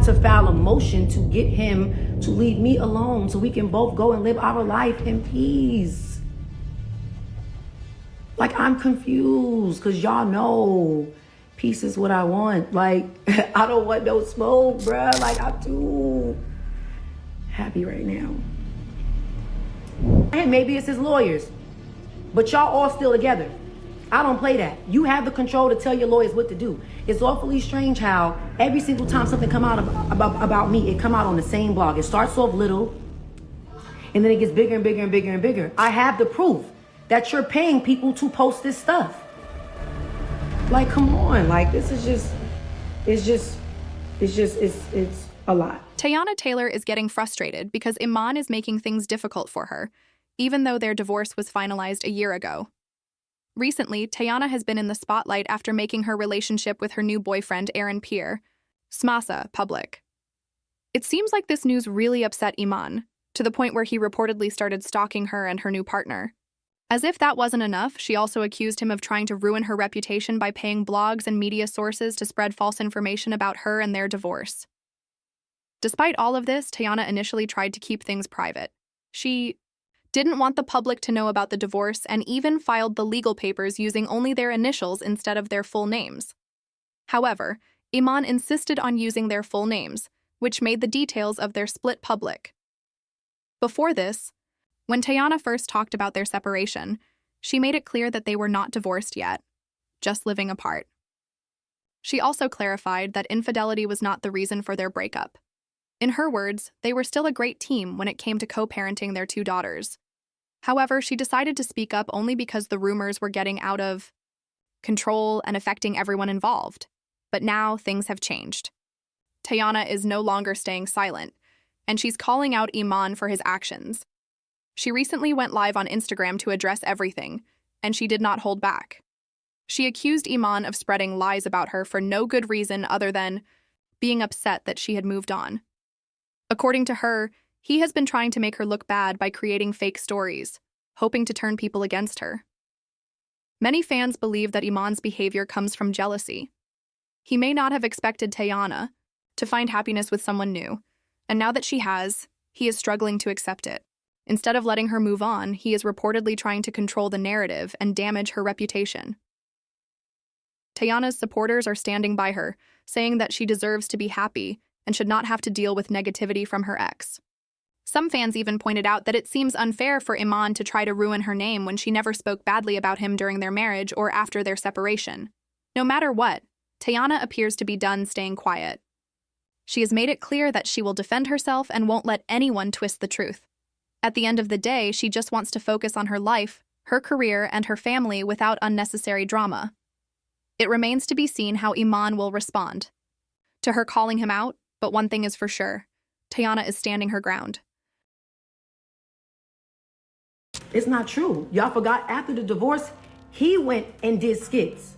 had to file a motion to get him to leave me alone so we can both go and live our life in peace. Like, I'm confused because y'all know peace is what I want. Like, I don't want no smoke, bruh. Like, I'm too happy right now. And maybe it's his lawyers, but y'all all still together. I don't play that. You have the control to tell your lawyers what to do. It's awfully strange how every single time something come out about me, it come out on the same blog. It starts off little, and then it gets bigger and bigger and bigger and bigger. I have the proof that you're paying people to post this stuff. Like, come on. Like, this is just, it's a lot. Teyana Taylor is getting frustrated because Iman is making things difficult for her, even though their divorce was finalized a year ago. Recently, Teyana has been in the spotlight after making her relationship with her new boyfriend, Aaron Pierre, Smasa, public. It seems like this news really upset Iman, to the point where he reportedly started stalking her and her new partner. As if that wasn't enough, she also accused him of trying to ruin her reputation by paying blogs and media sources to spread false information about her and their divorce. Despite all of this, Teyana initially tried to keep things private. She didn't want the public to know about the divorce and even filed the legal papers using only their initials instead of their full names. However, Iman insisted on using their full names, which made the details of their split public. Before this, when Teyana first talked about their separation, she made it clear that they were not divorced yet, just living apart. She also clarified that infidelity was not the reason for their breakup. In her words, they were still a great team when it came to co-parenting their two daughters. However, she decided to speak up only because the rumors were getting out of control and affecting everyone involved. But now things have changed. Teyana is no longer staying silent, and she's calling out Iman for his actions. She recently went live on Instagram to address everything, and she did not hold back. She accused Iman of spreading lies about her for no good reason other than being upset that she had moved on. According to her, he has been trying to make her look bad by creating fake stories, hoping to turn people against her. Many fans believe that Iman's behavior comes from jealousy. He may not have expected Teyana to find happiness with someone new, and now that she has, he is struggling to accept it. Instead of letting her move on, he is reportedly trying to control the narrative and damage her reputation. Teyana's supporters are standing by her, saying that she deserves to be happy and should not have to deal with negativity from her ex. Some fans even pointed out that it seems unfair for Iman to try to ruin her name when she never spoke badly about him during their marriage or after their separation. No matter what, Teyana appears to be done staying quiet. She has made it clear that she will defend herself and won't let anyone twist the truth. At the end of the day, she just wants to focus on her life, her career, and her family without unnecessary drama. It remains to be seen how Iman will respond to her calling him out, but one thing is for sure, Teyana is standing her ground. It's not true. Y'all forgot after the divorce, he went and did skits.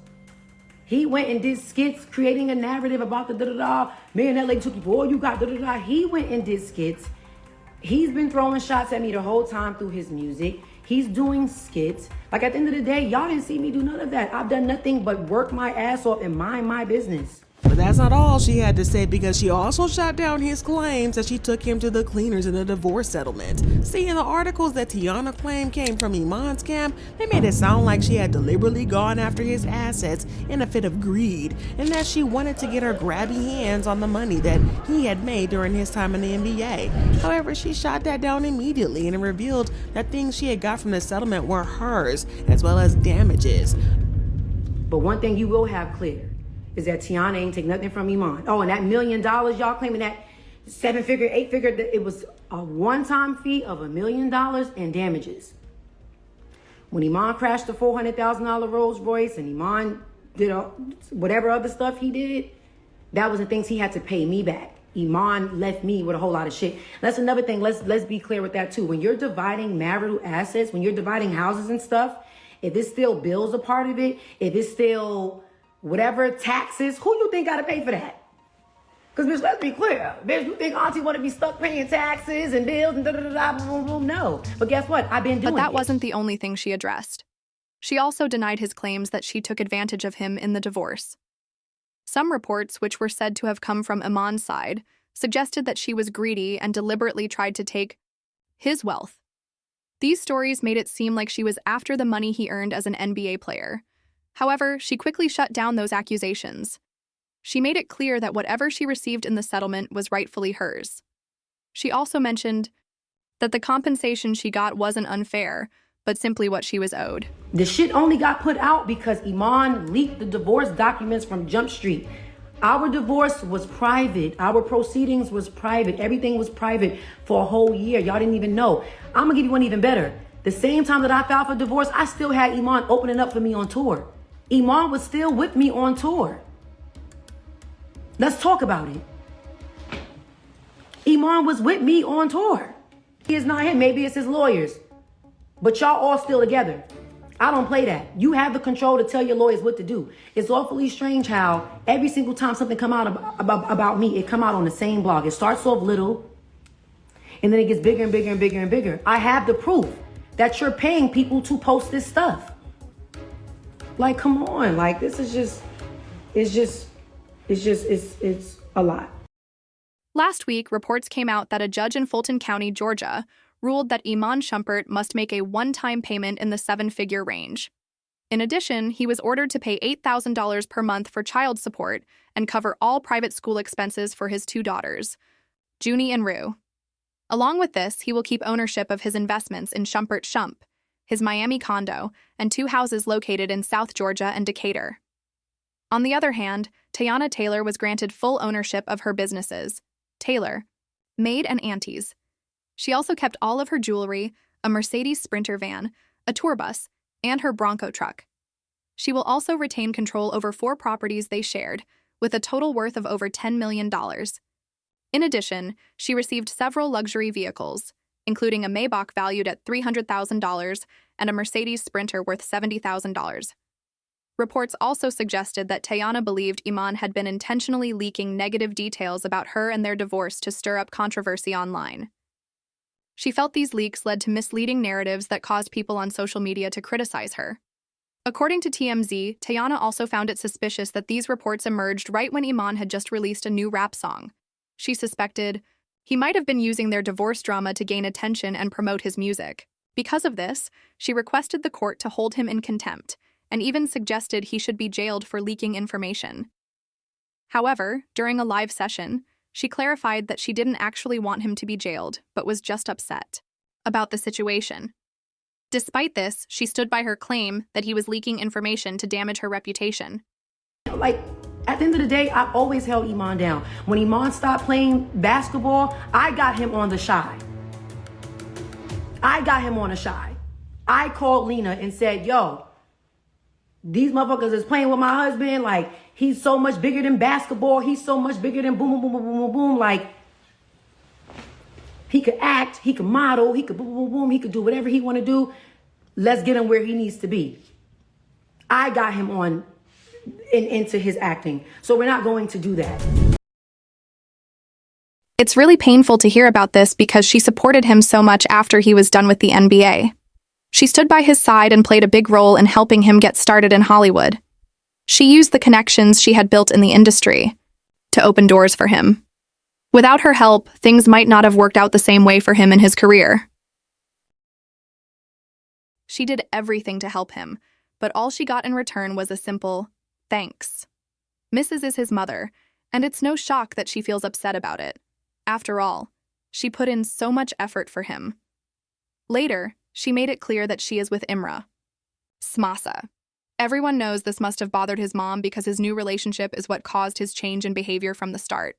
He went and did skits creating a narrative about the da-da-da. Man, that lady took you for all you got, da-da-da. He went and did skits. He's been throwing shots at me the whole time through his music. He's doing skits. Like, at the end of the day, y'all didn't see me do none of that. I've done nothing but work my ass off and mind my business. But that's not all she had to say, because she also shot down his claims that she took him to the cleaners in the divorce settlement. See, in the articles that Teyana claimed came from Iman's camp, they made it sound like she had deliberately gone after his assets in a fit of greed, and that she wanted to get her grabby hands on the money that he had made during his time in the NBA. However, she shot that down immediately and revealed that things she had got from the settlement were hers, as well as damages. But one thing you will have clear is that Teyana ain't take nothing from Iman. Oh, and that $1 million, y'all claiming that 7-figure, 8-figure, it was a one-time fee of $1 million in damages. When Iman crashed the $400,000 Rolls Royce and Iman did whatever other stuff he did, that was the things he had to pay me back. Iman left me with a whole lot of shit. That's another thing. Let's be clear with that too. When you're dividing marital assets, when you're dividing houses and stuff, if it's still bills a part of it, if it's still whatever taxes, who you think got to pay for that? Because, bitch, let's be clear. Bitch, you think auntie want to be stuck paying taxes and bills and da-da-da-da, boom, boom, no. But guess what? I've been doing But that it. wasn't the only thing she addressed. She also denied his claims that she took advantage of him in the divorce. Some reports, which were said to have come from Iman's side, suggested that she was greedy and deliberately tried to take his wealth. These stories made it seem like she was after the money he earned as an NBA player. However, she quickly shut down those accusations. She made it clear that whatever she received in the settlement was rightfully hers. She also mentioned that the compensation she got wasn't unfair, but simply what she was owed. The shit only got put out because Iman leaked the divorce documents from Jump Street. Our divorce was private. Our proceedings was private. Everything was private for a whole year. Y'all didn't even know. I'm gonna give you one even better. The same time that I filed for divorce, I still had Iman opening up for me on tour. Iman was still with me on tour. Let's talk about it. Iman was with me on tour. He is not him. Maybe it's his lawyers. But y'all all still together. I don't play that. You have the control to tell your lawyers what to do. It's awfully strange how every single time something come out about me, it come out on the same blog. It starts off little, and then it gets bigger and bigger and bigger and bigger. I have the proof that you're paying people to post this stuff. Like, come on. Like, this is just, it's a lot. Last week, reports came out that a judge in Fulton County, Georgia, ruled that Iman Shumpert must make a one-time payment in the seven-figure range. In addition, he was ordered to pay $8,000 per month for child support and cover all private school expenses for his two daughters, Junie and Rue. Along with this, he will keep ownership of his investments in Shumpert Shump, his Miami condo, and two houses located in South Georgia and Decatur. On the other hand, Teyana Taylor was granted full ownership of her businesses, Taylor, Maid and Aunties. She also kept all of her jewelry, a Mercedes Sprinter van, a tour bus, and her Bronco truck. She will also retain control over 4 properties they shared, with a total worth of over $10 million. In addition, she received several luxury vehicles, including a Maybach valued at $300,000 and a Mercedes Sprinter worth $70,000. Reports also suggested that Teyana believed Iman had been intentionally leaking negative details about her and their divorce to stir up controversy online. She felt these leaks led to misleading narratives that caused people on social media to criticize her. According to TMZ, Teyana also found it suspicious that these reports emerged right when Iman had just released a new rap song. She suspected he might have been using their divorce drama to gain attention and promote his music. Because of this, she requested the court to hold him in contempt, and even suggested he should be jailed for leaking information. However, during a live session, she clarified that she didn't actually want him to be jailed, but was just upset about the situation. Despite this, she stood by her claim that he was leaking information to damage her reputation. Like, at the end of the day, I always held Iman down. When Iman stopped playing basketball, I got him on the shy. I called Lena and said, yo, these motherfuckers is playing with my husband. Like, he's so much bigger than basketball. He's so much bigger than boom, boom, boom, boom, boom, boom, boom. Like, he could act, he could model, he could boom, boom, boom, boom. He could do whatever he want to do. Let's get him where he needs to be. I got him on into his acting. So we're not going to do that. It's really painful to hear about this because she supported him so much after he was done with the NBA. She stood by his side and played a big role in helping him get started in Hollywood. She used the connections she had built in the industry to open doors for him. Without her help, things might not have worked out the same way for him in his career. She did everything to help him, but all she got in return was a simple thanks. Mrs. is his mother, and it's no shock that she feels upset about it. After all, she put in so much effort for him. Later, she made it clear that she is with Imra. Smasa. Everyone knows this must have bothered his mom because his new relationship is what caused his change in behavior from the start.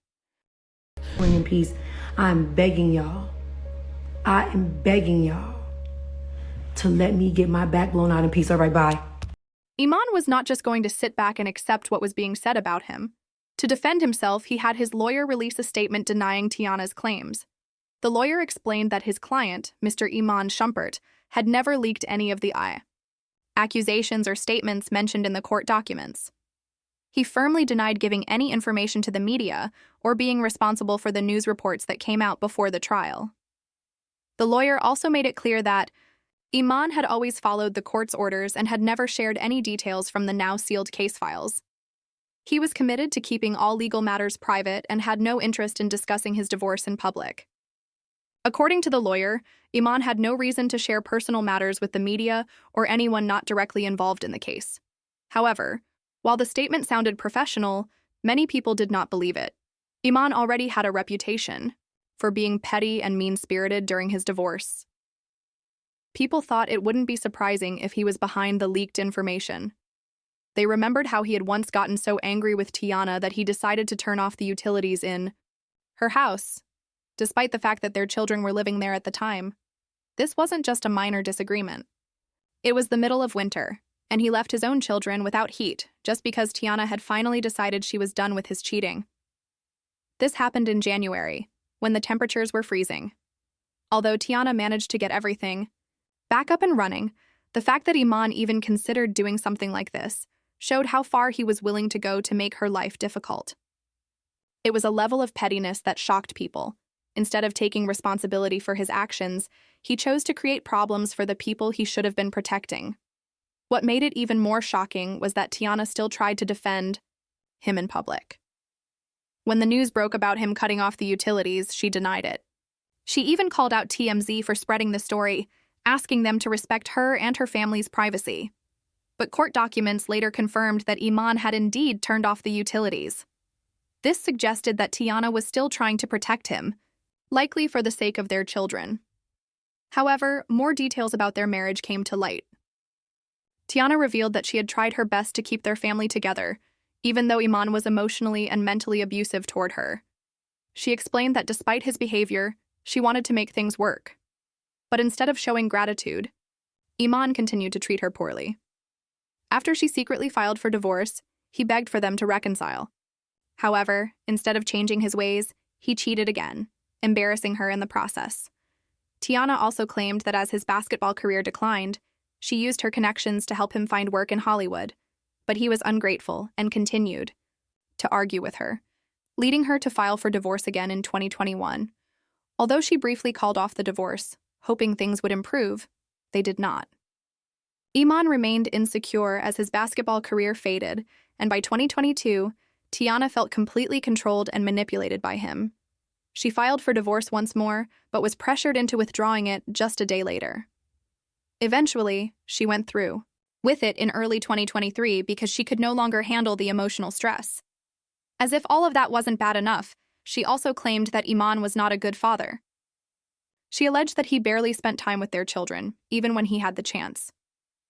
In peace, I'm begging y'all. I am begging y'all to let me get my back blown out in peace. All right, bye. Iman was not just going to sit back and accept what was being said about him. To defend himself, he had his lawyer release a statement denying Teyana's claims. The lawyer explained that his client, Mr. Iman Shumpert, had never leaked any of the accusations or statements mentioned in the court documents. He firmly denied giving any information to the media or being responsible for the news reports that came out before the trial. The lawyer also made it clear that Iman had always followed the court's orders and had never shared any details from the now sealed case files. He was committed to keeping all legal matters private and had no interest in discussing his divorce in public. According to the lawyer, Iman had no reason to share personal matters with the media or anyone not directly involved in the case. However, while the statement sounded professional, many people did not believe it. Iman already had a reputation for being petty and mean-spirited during his divorce. People thought it wouldn't be surprising if he was behind the leaked information. They remembered how he had once gotten so angry with Teyana that he decided to turn off the utilities in her house, despite the fact that their children were living there at the time. This wasn't just a minor disagreement. It was the middle of winter, and he left his own children without heat just because Teyana had finally decided she was done with his cheating. This happened in January, when the temperatures were freezing. Although Teyana managed to get everything back up and running, the fact that Iman even considered doing something like this showed how far he was willing to go to make her life difficult. It was a level of pettiness that shocked people. Instead of taking responsibility for his actions, he chose to create problems for the people he should have been protecting. What made it even more shocking was that Teyana still tried to defend him in public. When the news broke about him cutting off the utilities, she denied it. She even called out TMZ for spreading the story, asking them to respect her and her family's privacy. But court documents later confirmed that Iman had indeed turned off the utilities. This suggested that Teyana was still trying to protect him, likely for the sake of their children. However, more details about their marriage came to light. Teyana revealed that she had tried her best to keep their family together, even though Iman was emotionally and mentally abusive toward her. She explained that despite his behavior, she wanted to make things work. But instead of showing gratitude, Iman continued to treat her poorly. After she secretly filed for divorce, he begged for them to reconcile. However, instead of changing his ways, he cheated again, embarrassing her in the process. Teyana also claimed that as his basketball career declined, she used her connections to help him find work in Hollywood, but he was ungrateful and continued to argue with her, leading her to file for divorce again in 2021. Although she briefly called off the divorce, hoping things would improve, they did not. Iman remained insecure as his basketball career faded, and by 2022, Teyana felt completely controlled and manipulated by him. She filed for divorce once more, but was pressured into withdrawing it just a day later. Eventually, she went through with it in early 2023 because she could no longer handle the emotional stress. As if all of that wasn't bad enough, she also claimed that Iman was not a good father. She alleged that he barely spent time with their children, even when he had the chance.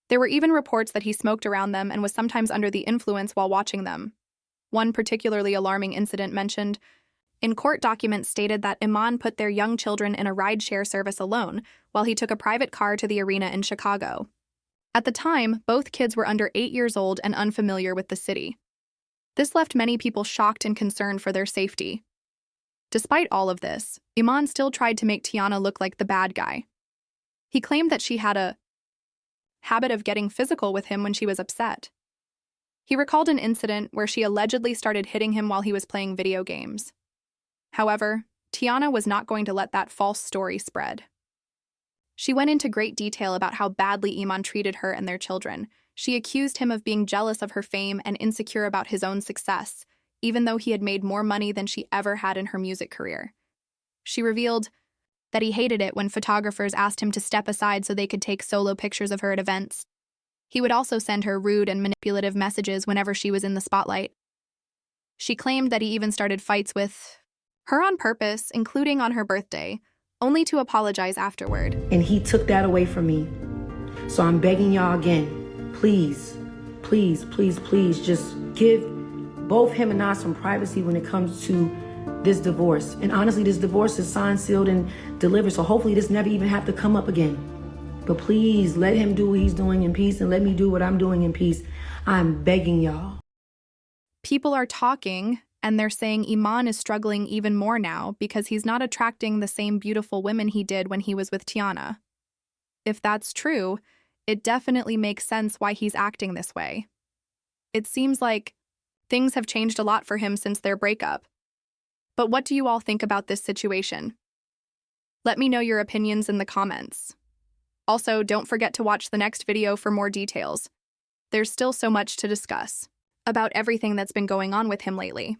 There were even reports that he smoked around them and was sometimes under the influence while watching them. One particularly alarming incident mentioned in court documents stated that Iman put their young children in a ride-share service alone while he took a private car to the arena in Chicago. At the time, both kids were under 8 years old and unfamiliar with the city. This left many people shocked and concerned for their safety. Despite all of this, Iman still tried to make Teyana look like the bad guy. He claimed that she had a habit of getting physical with him when she was upset. He recalled an incident where she allegedly started hitting him while he was playing video games. However, Teyana was not going to let that false story spread. She went into great detail about how badly Iman treated her and their children. She accused him of being jealous of her fame and insecure about his own success, even though he had made more money than she ever had in her music career. She revealed that he hated it when photographers asked him to step aside so they could take solo pictures of her at events. He would also send her rude and manipulative messages whenever she was in the spotlight. She claimed that he even started fights with her on purpose, including on her birthday, only to apologize afterward. And he took that away from me. So I'm begging y'all again, please, please, please, please, just give both him and I some privacy when it comes to this divorce. And honestly, this divorce is signed, sealed, and delivered, so hopefully this never even have to come up again. But please, let him do what he's doing in peace and let me do what I'm doing in peace. I'm begging y'all. People are talking, and they're saying Iman is struggling even more now because he's not attracting the same beautiful women he did when he was with Teyana. If that's true, it definitely makes sense why he's acting this way. It seems like things have changed a lot for him since their breakup. But what do you all think about this situation? Let me know your opinions in the comments. Also, don't forget to watch the next video for more details. There's still so much to discuss. about everything that's been going on with him lately.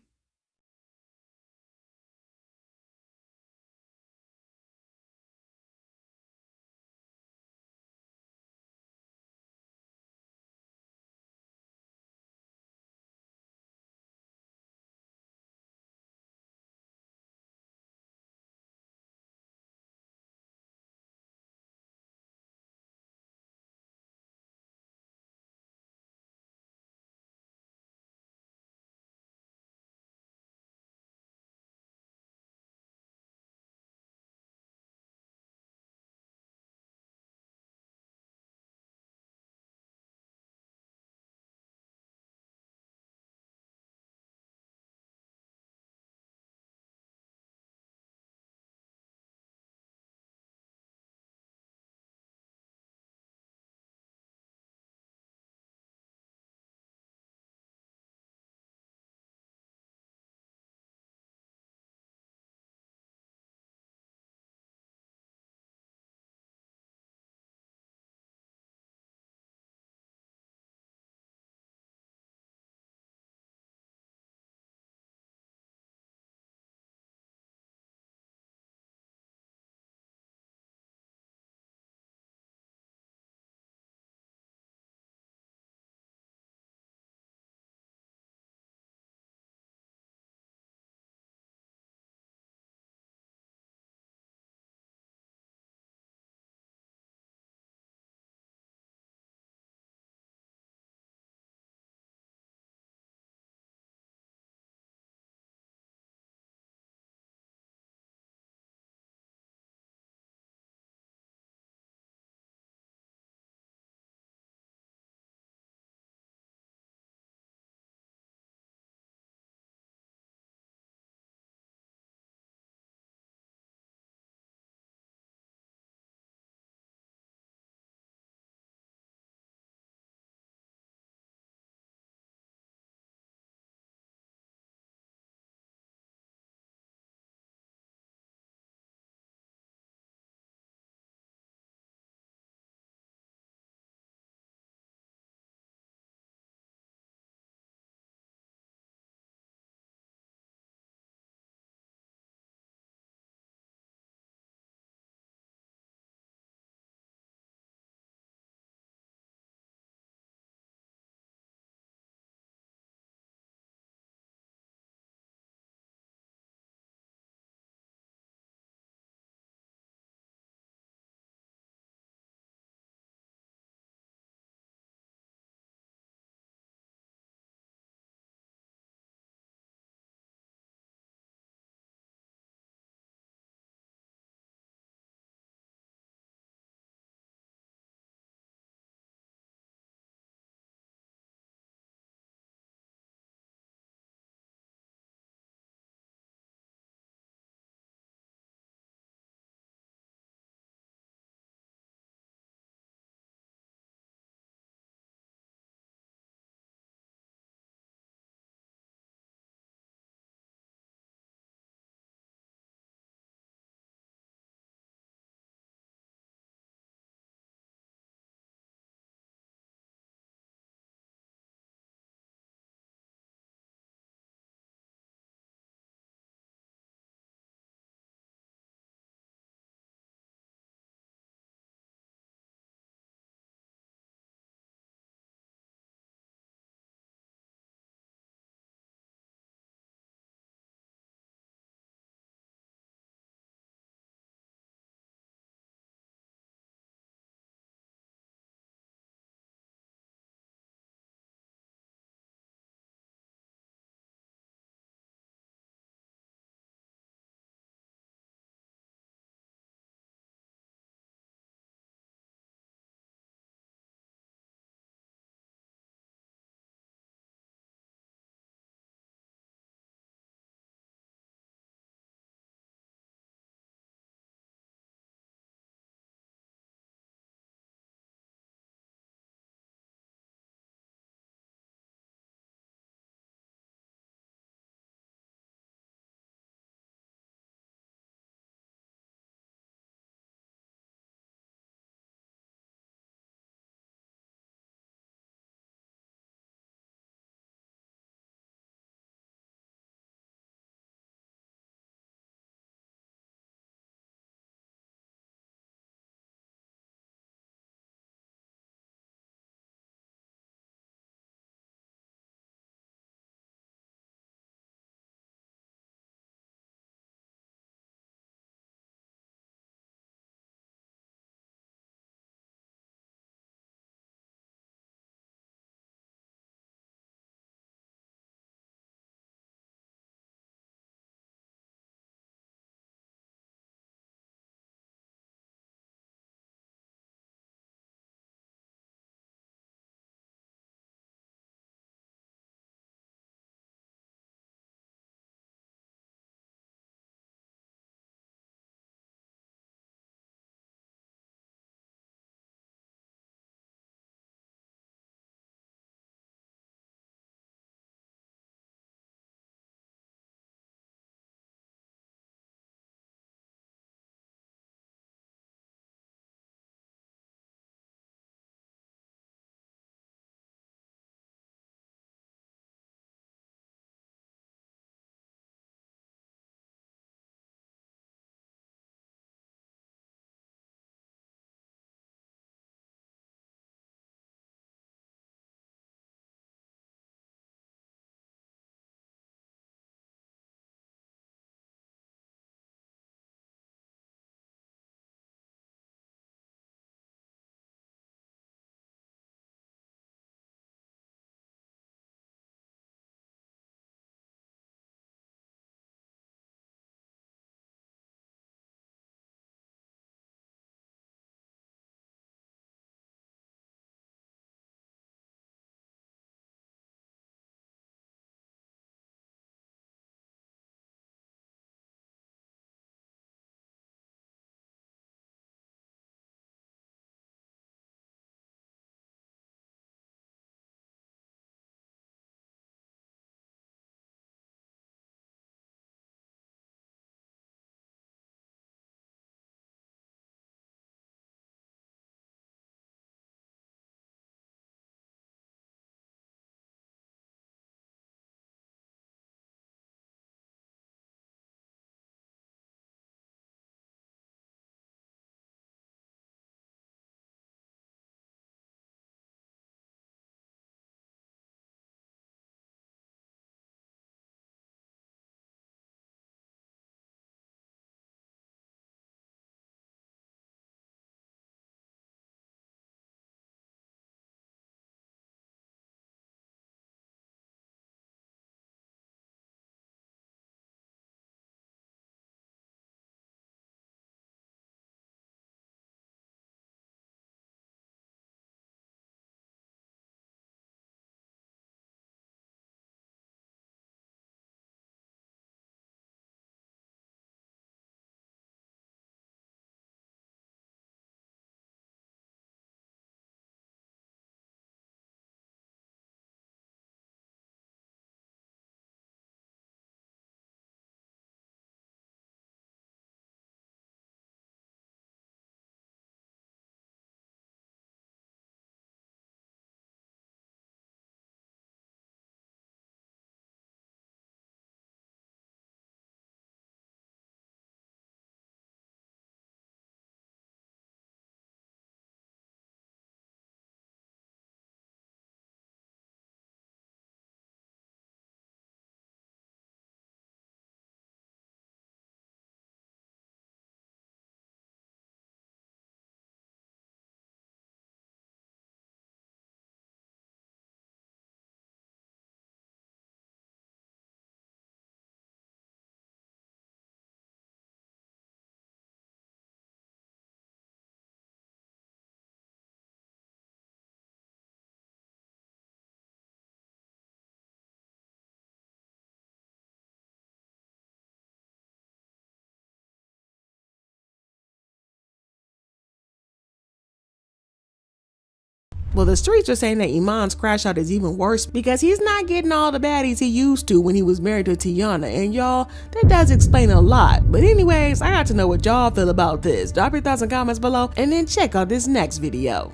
Well, the streets are saying that Iman's crash out is even worse because he's not getting all the baddies he used to when he was married to Teyana, and y'all, that does explain a lot. But anyways, I got to know what y'all feel about this. Drop your thoughts and comments below, and then check out this next video.